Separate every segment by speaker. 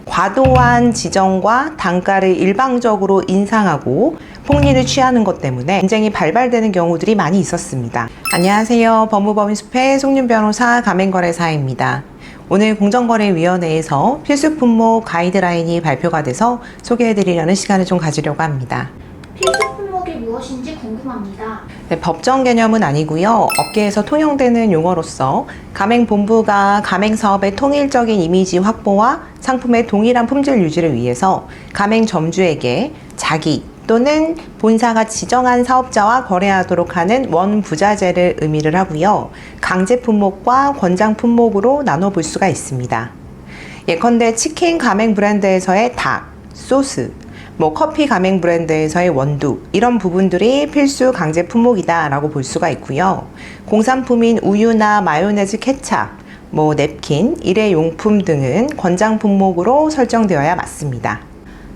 Speaker 1: 과도한 지정과 단가를 일방적으로 인상하고 폭리를 취하는 것 때문에 분쟁이 발발되는 경우들이 많이 있었습니다. 안녕하세요. 법무법인숲의 송윤 변호사 가맹거래사입니다. 오늘 공정거래위원회에서 필수품목 가이드라인이 발표가 돼서 소개해드리려는 시간을 좀 가지려고 합니다.
Speaker 2: 필수품목이 무엇인지 궁금합니다.
Speaker 1: 네, 법정 개념은 아니고요. 업계에서 통용되는 용어로서 가맹본부가 가맹사업의 통일적인 이미지 확보와 상품의 동일한 품질 유지를 위해서 가맹점주에게 자기 또는 본사가 지정한 사업자와 거래하도록 하는 원부자재를 의미를 하고요. 강제품목과 권장품목으로 나눠볼 수가 있습니다. 예컨대 치킨 가맹 브랜드에서의 닭, 소스, 커피 가맹 브랜드에서의 원두, 이런 부분들이 필수 강제 품목이다 라고 볼 수가 있고요. 공산품인 우유나 마요네즈, 케찹, 냅킨, 일회용품 등은 권장 품목으로 설정되어야 맞습니다.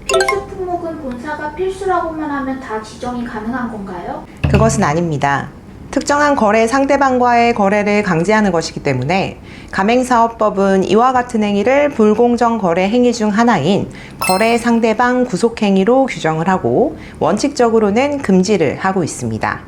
Speaker 2: 필수 품목은 본사가 필수라고만 하면 다 지정이 가능한 건가요?
Speaker 1: 그것은 아닙니다. 특정한 거래 상대방과의 거래를 강제하는 것이기 때문에 가맹사업법은 이와 같은 행위를 불공정 거래 행위 중 하나인 거래 상대방 구속행위로 규정을 하고 원칙적으로는 금지를 하고 있습니다.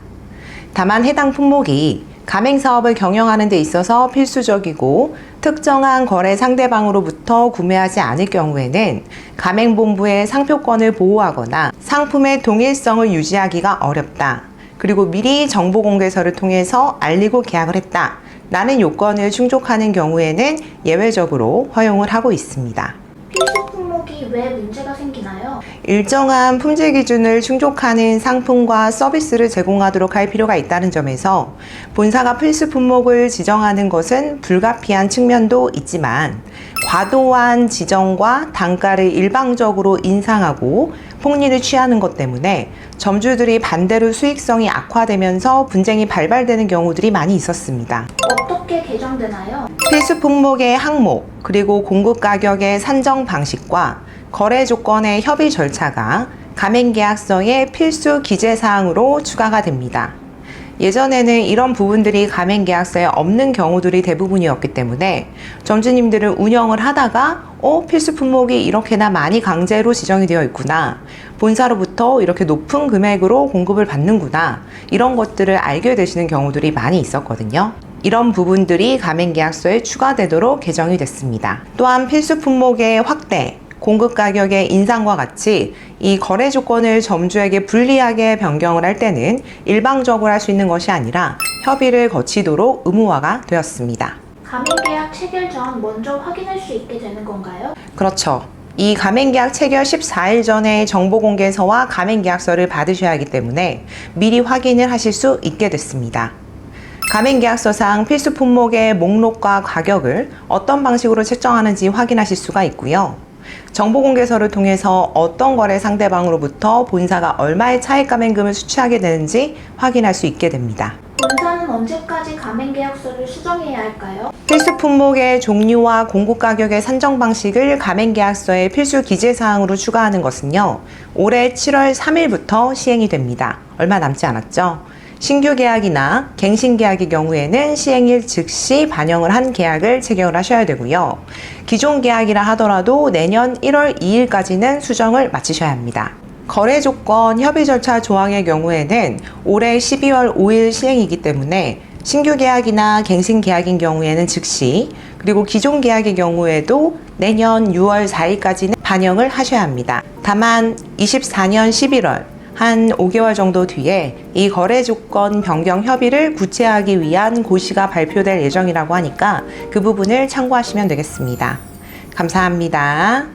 Speaker 1: 다만 해당 품목이 가맹사업을 경영하는 데 있어서 필수적이고 특정한 거래 상대방으로부터 구매하지 않을 경우에는 가맹본부의 상표권을 보호하거나 상품의 동일성을 유지하기가 어렵다. 그리고 미리 정보공개서를 통해서 알리고 계약을 했다 라는 요건을 충족하는 경우에는 예외적으로 허용을 하고 있습니다.
Speaker 2: 필수 품목이 왜 문제가 생기나요?
Speaker 1: 일정한 품질 기준을 충족하는 상품과 서비스를 제공하도록 할 필요가 있다는 점에서 본사가 필수 품목을 지정하는 것은 불가피한 측면도 있지만 과도한 지정과 단가를 일방적으로 인상하고 폭리를 취하는 것 때문에 점주들이 반대로 수익성이 악화되면서 분쟁이 발발되는 경우들이 많이 있었습니다.
Speaker 2: 어떻게 개정되나요?
Speaker 1: 필수 품목의 항목, 그리고 공급 가격의 산정 방식과 거래 조건의 협의 절차가 가맹계약서의 필수 기재사항으로 추가가 됩니다. 예전에는 이런 부분들이 가맹계약서에 없는 경우들이 대부분이었기 때문에 점주님들은 운영을 하다가 필수 품목이 이렇게나 많이 강제로 지정이 되어 있구나, 본사로부터 이렇게 높은 금액으로 공급을 받는구나, 이런 것들을 알게 되시는 경우들이 많이 있었거든요. 이런 부분들이 가맹계약서에 추가되도록 개정이 됐습니다. 또한 필수 품목의 확대, 공급 가격의 인상과 같이 이 거래 조건을 점주에게 불리하게 변경을 할 때는 일방적으로 할 수 있는 것이 아니라 협의를 거치도록 의무화가 되었습니다.
Speaker 2: 가맹계약 체결 전 먼저 확인할 수 있게 되는 건가요?
Speaker 1: 그렇죠. 이 가맹계약 체결 14일 전에 정보공개서와 가맹계약서를 받으셔야 하기 때문에 미리 확인을 하실 수 있게 됐습니다. 가맹계약서상 필수 품목의 목록과 가격을 어떤 방식으로 책정하는지 확인하실 수가 있고요. 정보공개서를 통해서 어떤 거래 상대방으로부터 본사가 얼마의 차액 가맹금을 수취하게 되는지 확인할 수 있게 됩니다.
Speaker 2: 본사는 언제까지 가맹계약서를 수정해야 할까요?
Speaker 1: 필수 품목의 종류와 공급 가격의 산정 방식을 가맹계약서의 필수 기재사항으로 추가하는 것은요, 올해 7월 3일부터 시행이 됩니다. 얼마 남지 않았죠? 신규 계약이나 갱신 계약의 경우에는 시행일 즉시 반영을 한 계약을 체결을 하셔야 되고요. 기존 계약이라 하더라도 내년 1월 2일까지는 수정을 마치셔야 합니다. 거래 조건 협의 절차 조항의 경우에는 올해 12월 5일 시행이기 때문에 신규 계약이나 갱신 계약인 경우에는 즉시, 그리고 기존 계약의 경우에도 내년 6월 4일까지는 반영을 하셔야 합니다. 다만 24년 11월 한 5개월 정도 뒤에 이 거래 조건 변경 협의를 구체화하기 위한 고시가 발표될 예정이라고 하니까 그 부분을 참고하시면 되겠습니다. 감사합니다.